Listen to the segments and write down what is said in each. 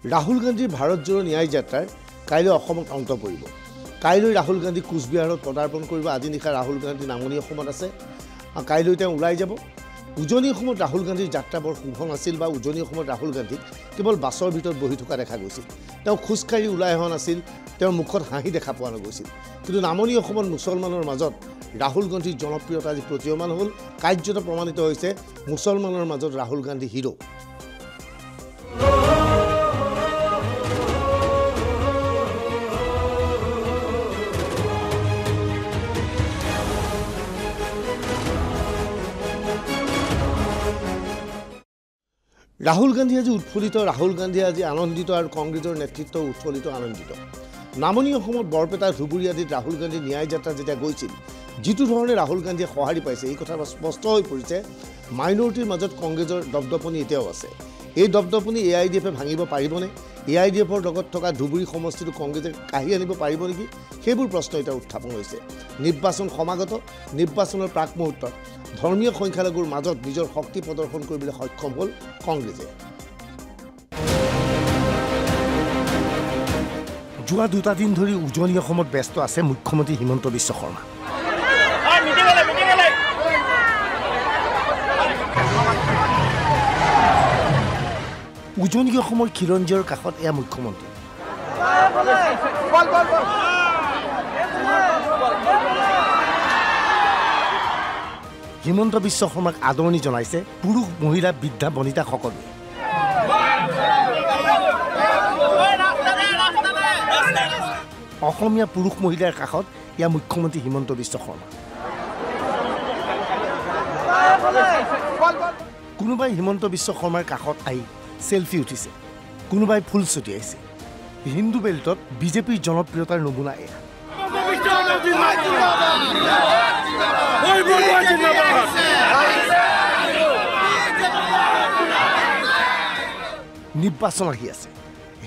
ৰাহুল গান্ধীৰ ভাৰত জোড়ো ন্যায় যাত্ৰাৰ কাইলৈ অসমত অন্ত পৰিব। কাইলৈ ৰাহুল গান্ধী কোচবিহাৰত পদাৰ্পণ কৰিব। আজি নিশা ৰাহুল গান্ধী নামনি অসমত আছে। কাইলৈ তেওঁ ওলাই যাব। উজনি অসমত ৰাহুল গান্ধীৰ যাত্ৰা বৰ শুভ নাছিল বা উজনি অসমত ৰাহুল গান্ধীক কেৱল বাছৰ ভিতৰত বহি থকা দেখা গৈছিল। তেওঁ খোজকাঢ়ি ওলাই অহা নাছিল, তেওঁৰ মুখত হাঁহি দেখা পোৱা নগৈছিল। কিন্তু নামনি অসমত মুছলমানৰ মাজত ৰাহুল গান্ধীৰ জনপ্ৰিয়তা আজি প্ৰতীয়মান হ'ল। কাৰ্যত প্ৰমাণিত হৈছে মুছলমানৰ মাজত ৰাহুল গান্ধী হিৰো। ৰাহুল গান্ধী আজি উৎফুল্লিত, ৰাহুল গান্ধী আজি আনন্দিত আৰু কংগ্ৰেছৰ নেতৃত্ব উৎফুল্লিত আনন্দিত। নামনি অসমত বৰপেটা ধুবুৰী আদিত ৰাহুল গান্ধীৰ ন্যায় যাত্ৰা যেতিয়া গৈছিল, যিটো ধৰণে ৰাহুল গান্ধীয়ে সঁহাৰি পাইছে এই কথা স্পষ্ট হৈ পৰিছে। মাইনৰিটিৰ মাজত কংগ্ৰেছৰ দপদপনি এতিয়াও আছে। এই দপদপনি AIDFে ভাঙিব পাৰিবনে? AIDFৰ লগত থকা ধুবুৰী সমষ্টিটো কংগ্ৰেছে কাঢ়ি আনিব পাৰিব নেকি? সেইবোৰ প্ৰশ্ন এতিয়া উত্থাপন হৈছে। নিৰ্বাচন সমাগত, নিৰ্বাচনৰ প্ৰাক মুহূৰ্তত ধৰ্মীয় সংখ্যালঘুৰ মাজত নিজৰ শক্তি প্ৰদৰ্শন কৰিবলৈ সক্ষম হ'ল কংগ্ৰেছে। যোৱা দুটা দিন ধৰি উজনি অসমত ব্যস্ত আছে মুখ্যমন্ত্ৰী হিমন্ত বিশ্ব শৰ্মা। উজনি অসমৰ খিলঞ্জীৰ কাষত এয়া মুখ্যমন্ত্ৰী। হিমন্ত বিশ্ব শৰ্মাক আদৰণি জনাইছে পুৰুষ, মহিলা, বৃদ্ধা, বনিতা সকলোৱে। অসমীয়া পুৰুষ মহিলাৰ কাষত এয়া মুখ্যমন্ত্ৰী হিমন্ত বিশ্ব শৰ্মা। কোনোবাই হিমন্ত বিশ্ব শৰ্মাৰ কাষত আহি সেলফি উঠিছে, কোনোবাই ফুল ছটিয়াইছে। হিন্দু বেল্টত বিজেপিৰ জনপ্ৰিয়তাৰ নমুনা এয়া। নিৰ্বাচন আহি আছে।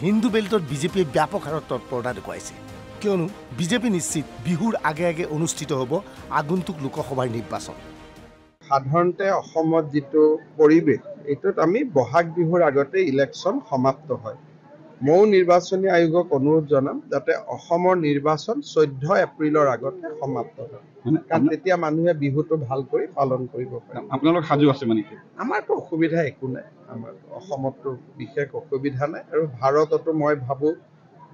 হিন্দু বেল্টত বিজেপিয়ে ব্যাপক হাৰত তৎপৰতা দেখুৱাইছে, কিয়নো বিজেপি নিশ্চিত বিহুৰ আগে আগে অনুষ্ঠিত হ'ব আগন্তুক লোকসভাৰ নিৰ্বাচন। সাধাৰণতে অসমত যিটো পৰিৱেশ, এইটোত আমি বহাগ বিহুৰ আগতে ইলেকশ্যন সমাপ্ত হয়। ময়ো নিৰ্বাচনী আয়োগক অনুৰোধ জনাম যাতে অসমৰ নিৰ্বাচন 14 এপ্ৰিলৰ আগতে সমাপ্ত হয়, কাৰণ তেতিয়া মানুহে বিহুটো ভাল কৰি পালন কৰিব পাৰে। আপোনালোক সাজু আছে মানে? আমাৰতো অসুবিধা একো নাই, আমাৰ অসমতো বিশেষ অসুবিধা নাই। আৰু ভাৰততো মই ভাবোঁ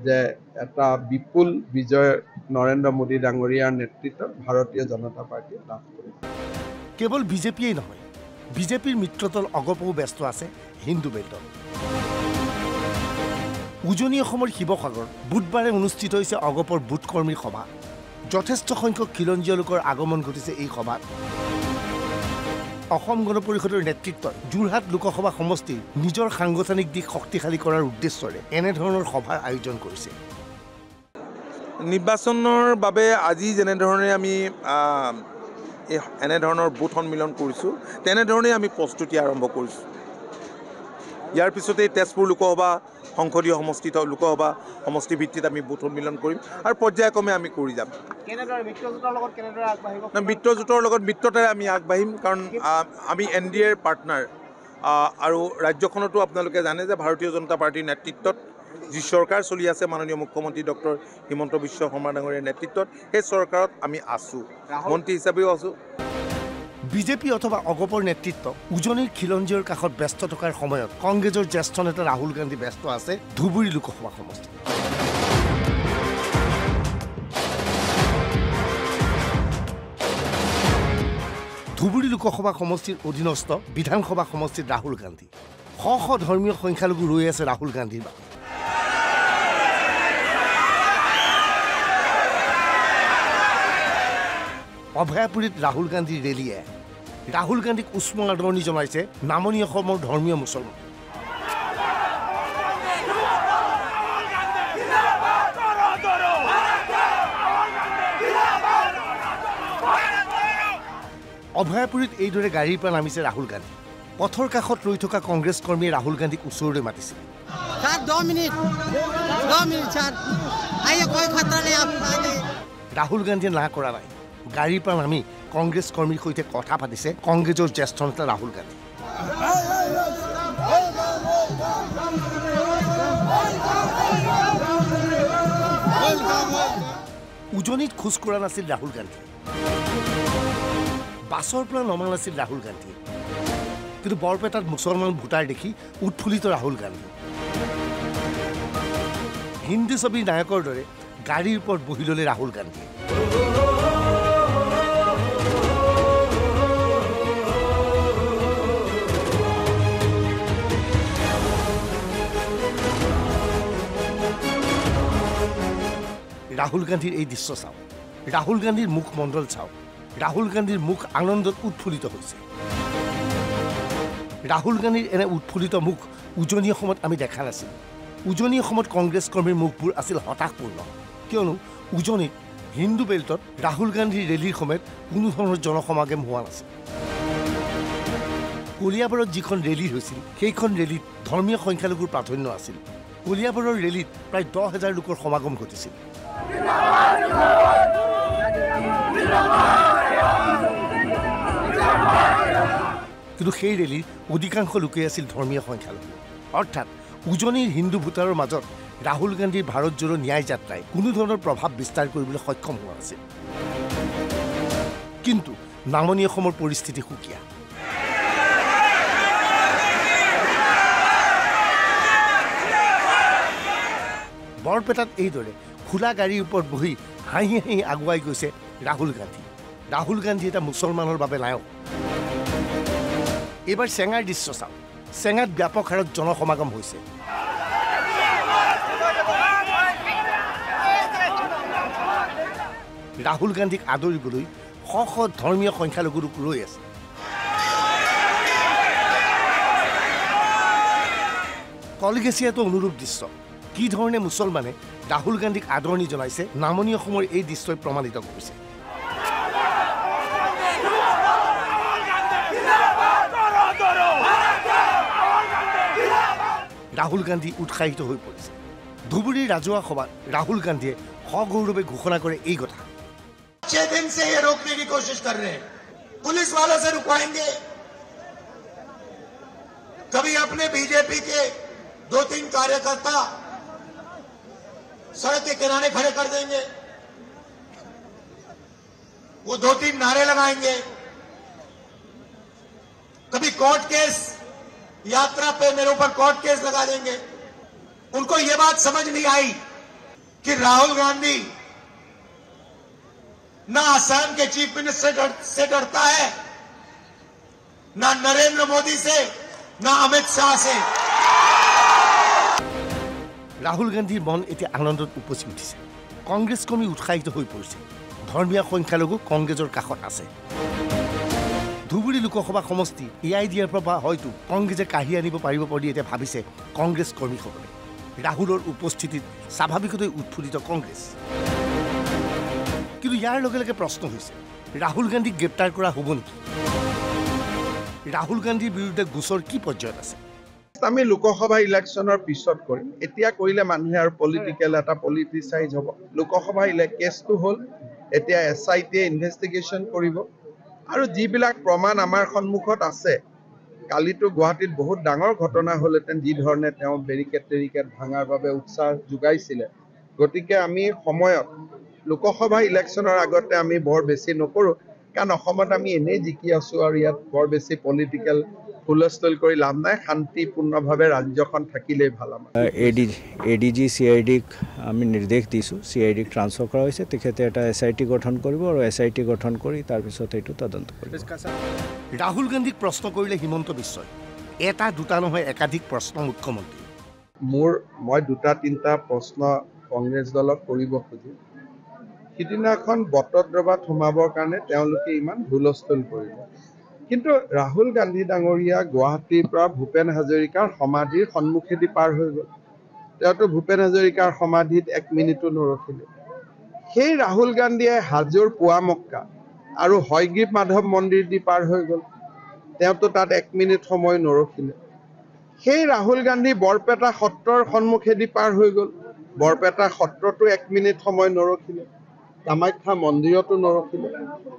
যে এটা বিপুল বিজয় নৰেন্দ্ৰ মোদী ডাঙৰীয়াৰ নেতৃত্বত ভাৰতীয় জনতা পাৰ্টীয়ে লাভ কৰিব। কেৱল বিজেপিয়েই নহয়, বিজেপিৰ মিত্ৰদল অগপও ব্যস্ত আছে হিন্দু বেল্টত। উজনি অসমৰ শিৱসাগৰ বুধবাৰে অনুষ্ঠিত হৈছে অগপৰ বুথ কৰ্মীৰ সভা। যথেষ্ট সংখ্যক খিলঞ্জীয় লোকৰ আগমন ঘটিছে এই সভাত। অসম গণ পৰিষদৰ নেতৃত্বত যোৰহাট লোকসভা সমষ্টিৰ নিজৰ সাংগঠনিক দিশ শক্তিশালী কৰাৰ উদ্দেশ্যৰে এনেধৰণৰ সভাৰ আয়োজন কৰিছে। নিৰ্বাচনৰ বাবে আজি যেনেধৰণে আমি এনেধৰণৰ বুথ সন্মিলন কৰিছোঁ, তেনেধৰণেই আমি প্ৰস্তুতি আৰম্ভ কৰিছোঁ। ইয়াৰ পিছতেই তেজপুৰ লোকসভা সংসদীয় লোকসভা সমষ্টি ভিত্তিত আমি বুথ সন্মিলন কৰিম আৰু পৰ্যায়ক্ৰমে আমি কৰি যাম। মিত্ৰজোঁটৰ লগত মিত্ৰতাৰে আমি আগবাঢ়িম, কাৰণ আমি NDAৰ পাৰ্টনাৰ। আৰু ৰাজ্যখনতো আপোনালোকে জানে যে ভাৰতীয় জনতা পাৰ্টীৰ নেতৃত্বত যি চৰকাৰ চলি আছে, মাননীয় মুখ্যমন্ত্ৰী ডক্টৰ হিমন্ত বিশ্ব শৰ্মা ডাঙৰীয়াৰ নেতৃত্বত সেই চৰকাৰত আমি আছোঁ, মন্ত্ৰী হিচাপেও আছোঁ। বিজেপি অথবা অগপৰ নেতৃত্ব উজনিৰ খিলঞ্জীৰ কাষত ব্যস্ত থকাৰ সময়ত কংগ্ৰেছৰ জ্যেষ্ঠ নেতা ৰাহুল গান্ধী ব্যস্ত আছে ধুবুৰী লোকসভা সমষ্টিত। ধুবুৰী লোকসভা সমষ্টিৰ অধীনস্থ বিধানসভা সমষ্টিত ৰাহুল গান্ধী। শ শ ধৰ্মীয় সংখ্যালঘু ৰৈ আছে ৰাহুল গান্ধীৰ বাবে। অভয়াপুৰীত ৰাহুল গান্ধীৰ ৰেলীয়ে ৰাহুল গান্ধীক উষ্ম আদৰণি জনাইছে নামনি অসমৰ ধৰ্মীয় মুছলমান। অভয়াপুৰীত এইদৰে গাড়ীৰ পৰা নামিছে ৰাহুল গান্ধী। পথৰ কাষত ৰৈ থকা কংগ্ৰেছ কৰ্মীয়ে ৰাহুল গান্ধীক ওচৰলৈ মাতিছিল। ৰাহুল গান্ধীয়ে না কৰা নাই। গাড়ীৰ পৰা নামি কংগ্ৰেছ কৰ্মীৰ সৈতে কথা পাতিছে কংগ্ৰেছৰ জ্যেষ্ঠ নেতা ৰাহুল গান্ধী। উজনিত খোজ কৰা নাছিল ৰাহুল গান্ধী, বাছৰ পৰা নমা নাছিল ৰাহুল গান্ধী, কিন্তু বৰপেটাত মুছলমান ভোটাৰ দেখি উৎফুল্লিত ৰাহুল গান্ধী। হিন্দী ছবিৰ নায়কৰ দৰে গাড়ীৰ ওপৰত বহি ল'লে ৰাহুল গান্ধীয়ে। ৰাহুল গান্ধীৰ এই দৃশ্য চাওক, ৰাহুল গান্ধীৰ মুখমণ্ডল চাওক, ৰাহুল গান্ধীৰ মুখ আনন্দত উৎফুল্লিত হৈছে। ৰাহুল গান্ধীৰ এনে উৎফুল্লিত মুখ উজনি অসমত আমি দেখা নাছিলোঁ। উজনি অসমত কংগ্ৰেছ কৰ্মীৰ মুখবোৰ আছিল হতাশপূৰ্ণ, কিয়নো উজনিত হিন্দু বেল্টত ৰাহুল গান্ধীৰ ৰেলীৰ সময়ত কোনো ধৰণৰ জনসমাগম হোৱা নাছিল। কলিয়াবৰত যিখন ৰেলী হৈছিল সেইখন ৰেলীত ধৰ্মীয় সংখ্যালঘুৰ প্ৰাধান্য আছিল। কলিয়াবৰৰ ৰেলীত প্ৰায় 10,000 লোকৰ সমাগম ঘটিছিল। কিন্তু সেই ৰেলীৰ অধিকাংশ লোকেই আছিল ধৰ্মীয় সংখ্যালঘু। অৰ্থাৎ উজনিৰ হিন্দু ভোটাৰৰ মাজত ৰাহুল গান্ধীৰ ভাৰত জোড়ো ন্যায় যাত্ৰাই কোনো ধৰণৰ প্ৰভাৱ বিস্তাৰ কৰিবলৈ সক্ষম হোৱা নাছিল। কিন্তু নামনি অসমৰ পৰিস্থিতি সুকীয়া। বৰপেটাত এইদৰে খোলা গাড়ীৰ ওপৰত বহি হাঁহি হাঁহি আগুৱাই গৈছে ৰাহুল গান্ধী। ৰাহুল গান্ধী এটা মুছলমানৰ বাবে নায়ক। এইবাৰ চেঙাৰ দৃশ্য চাওক, চেঙাত ব্যাপক হাৰত জনসমাগম হৈছে। ৰাহুল গান্ধীক আদৰিবলৈ শ শ ধৰ্মীয় সংখ্যালঘু লোক ৰৈ আছে। কলগেছিয়াতো অনুৰূপ দৃশ্য। কি ধৰণে মুছলমানে ৰাহুল গান্ধীক আদৰণি জনাইছে নামনি অসমৰ এই দৃশ্যই প্ৰমাণিত কৰিছে। ৰাহুল গান্ধী উৎসাহিত হৈ পৰিছে। ধুবুৰীৰ ৰাজহুৱা সভাত ৰাহুল গান্ধীয়ে সগৌৰৱে ঘোষণা কৰে এই কথা। 6 दिन से ये रोकने की कोशिश कर रहे हैं, पुलिस वालों से रुकवाएंगे, कभी अपने बीजेपी के 2-3 कार्यकर्ता सड़क के किनारे खड़े कर देंगे, वो 2-3 नारे लगाएंगे, कभी कोर्ट केस, यात्रा पे मेरे ऊपर कोर्ट केस लगा देंगे। उनको ये बात समझ नहीं आई कि राहुल गांधी ना असम के चीफ मिनिस्टर से डरता है, ना नरेंद्र मोदी से, ना अमित शाह से। ৰাহুল গান্ধীৰ মন এতিয়া আনন্দত উপচি উঠিছে। কংগ্ৰেছ কৰ্মী উৎসাহিত হৈ পৰিছে। ধৰ্মীয় সংখ্যালঘু কংগ্ৰেছৰ কাষত আছে। ধুবুৰী লোকসভা সমষ্টি এয়াই দিয়াৰ পৰা হয়তো কংগ্ৰেছে কাঢ়ি আনিব পাৰিব বুলি এতিয়া ভাবিছে কংগ্ৰেছ কৰ্মীসকলে। ৰাহুলৰ উপস্থিতিত স্বাভাৱিকতে উৎফুল্লিত কংগ্ৰেছ। কিন্তু ইয়াৰ লগে লগে প্ৰশ্ন হৈছে, ৰাহুল গান্ধীক গ্ৰেপ্তাৰ কৰা হ'ব নেকি? ৰাহুল গান্ধীৰ বিৰুদ্ধে গোচৰ কি পৰ্যায়ত আছে? আমি লোকসভা ইলেকশ্যনৰ পিছত কৰিম। এতিয়া কৰিলে মানুহে আৰু পলিটিকেল এটা পলিটিচাইজ হ'ব। লোকসভা কেছটো হ'ল, এতিয়া SITয়ে ইনভেষ্টিগেশ্যন কৰিব আৰু যিবিলাক প্ৰমাণ আমাৰ সন্মুখত আছে। কালিতো গুৱাহাটীত বহুত ডাঙৰ ঘটনা হ'লহেঁতেন, যি ধৰণে তেওঁ বেৰিকেড ভাঙাৰ বাবে উৎসাহ যোগাইছিলে। গতিকে আমি সময়ত লোকসভা ইলেকশ্যনৰ আগতে আমি বৰ বেছি নকৰোঁ, কাৰণ অসমত আমি এনেই জিকি আছোঁ আৰু ইয়াত বৰ বেছি পলিটিকেল হুলস্থুল কৰি লাভ নাই। শান্তিপূৰ্ণভাৱে ৰাজ্যখন থাকিলেই ভাল। আমাৰ ADG CIDক আমি নিৰ্দেশ দিছোঁ, CIDক ট্ৰান্সফাৰ কৰা হৈছে। তেখেতে এটা SIT গঠন কৰিব আৰু SIT গঠন কৰি তাৰপিছত এইটো তদন্ত কৰিব। ৰাহুল গান্ধীক প্ৰশ্ন কৰিলে হিমন্ত বিশ্বই। এটা দুটা নহয়, একাধিক প্ৰশ্ন মুখ্যমন্ত্ৰী। মই 2-3টা প্ৰশ্ন কংগ্ৰেছ দলক কৰিব খোজোঁ। সিদিনাখন বটদ্ৰৱাত সোমাবৰ কাৰণে তেওঁলোকে ইমান হুলস্থুল কৰিলে, কিন্তু ৰাহুল গান্ধী ডাঙৰীয়া গুৱাহাটীৰ পৰা ভূপেন হাজৰিকাৰ সমাধিৰ সন্মুখেদি পাৰ হৈ গ'ল। তেওঁতো ভূপেন হাজৰিকাৰ সমাধিত 1 মিনিটো নৰখিলে। সেই ৰাহুল গান্ধীয়ে হাজোৰ পুৱামক্কা আৰু হয়গ্ৰীৱ মাধৱ মন্দিৰ দি পাৰ হৈ গ'ল। তেওঁতো তাত 1 মিনিট সময় নৰখিলে। সেই ৰাহুল গান্ধী বৰপেটা সত্ৰৰ সন্মুখেদি পাৰ হৈ গ'ল। বৰপেটা সত্ৰতো 1 মিনিট সময় নৰখিলে। কামাখ্যা মন্দিৰতো নৰখিলে।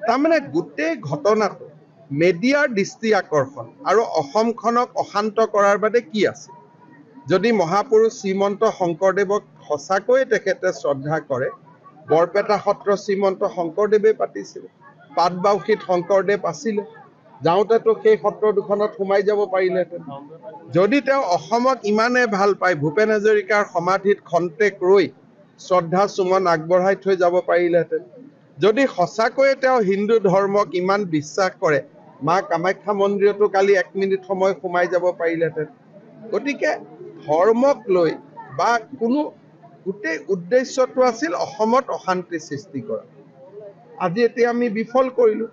তাৰমানে গোটেই ঘটনাটো মেডিয়াৰ দৃষ্টি আকৰ্ষণ আৰু অসমখনক অশান্ত কৰাৰ বাদে কি আছে? যদি মহাপুৰুষ শ্ৰীমন্ত শংকৰদেৱক সঁচাকৈয়ে তেখেতে শ্ৰদ্ধা কৰে, বৰপেটা সত্ৰ শ্ৰীমন্ত শংকৰদেৱে পাতিছিলে, পাটবাউসীত শংকৰদেৱ আছিলে, যাওঁতেতো সেই সত্ৰ দুখনত সোমাই যাব পাৰিলেহেঁতেন। যদি তেওঁ অসমক ইমানে ভাল পায়, ভূপেন হাজৰিকাৰ সমাধিত খন্তেক ৰৈ শ্ৰদ্ধা সুমন আগবঢ়াই থৈ যাব পাৰিলেহেঁতেন। যদি সঁচাকৈয়ে তেওঁ হিন্দু ধৰ্মক ইমান বিশ্বাস কৰে, মা কামাখ্যা মন্দিৰতো কালি 1 মিনিট সময় সোমাই যাব পাৰিলেহেঁতেন। গতিকে ধৰ্মক লৈ বা কোনো গোটেই উদ্দেশ্যটো আছিল অসমত অশান্তি সৃষ্টি কৰা। আজি এতিয়া আমি বিফল কৰিলোঁ।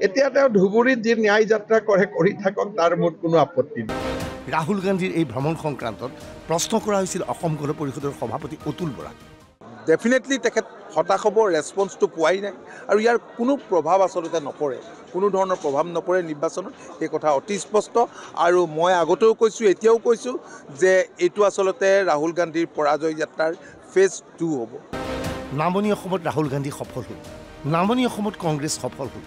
এতিয়া তেওঁ ধুবুৰীত যি ন্যায় যাত্ৰা কৰে কৰি থাকক, তাৰ মোৰ কোনো আপত্তি নাই। ৰাহুল গান্ধীৰ এই ভ্ৰমণ সংক্ৰান্তত প্ৰশ্ন কৰা হৈছিল অসম গণ পৰিষদৰ সভাপতি অতুল বৰা। ডেফিনেটলি তেখেত হতাশ হ'ব, ৰেছপন্সটো পোৱাই নাই আৰু ইয়াৰ কোনো প্ৰভাৱ আচলতে নপৰে, কোনো ধৰণৰ প্ৰভাৱ নপৰে নিৰ্বাচনত, সেই কথা অতি স্পষ্ট। আৰু মই আগতেও কৈছোঁ, এতিয়াও কৈছোঁ যে এইটো আচলতে ৰাহুল গান্ধীৰ পৰাজয় যাত্ৰাৰ ফেজ 2 হ'ব। নামনি অসমত ৰাহুল গান্ধী সফল হ'ল, নামনি অসমত কংগ্ৰেছ সফল হ'ল।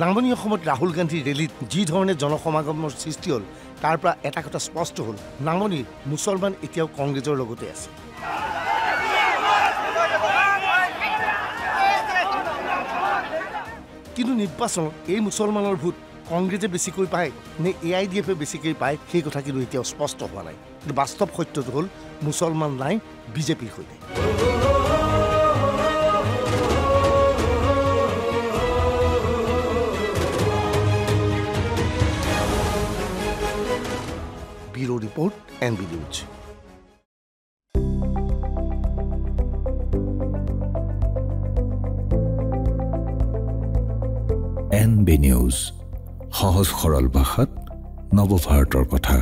নামনি অসমত ৰাহুল গান্ধীৰ ৰেলীত যি ধৰণে জনসমাগমৰ সৃষ্টি হ'ল, তাৰ পৰা এটা কথা স্পষ্ট হ'ল, নামনিৰ মুছলমান এতিয়াও কংগ্ৰেছৰ লগতে আছে। কিন্তু নিৰ্বাচনত এই মুছলমানৰ ভোট কংগ্ৰেছে বেছিকৈ পায় নে AIDFে বেছিকৈ পায়, সেই কথা কিন্তু এতিয়াও স্পষ্ট হোৱা নাই। কিন্তু বাস্তৱ সত্যটো হ'ল মুছলমান নাই বিজেপিৰ সৈতে। Bureau report, NB news. NB news, সহজ সৰল ভাষাত নৱভাৰতৰ কথা।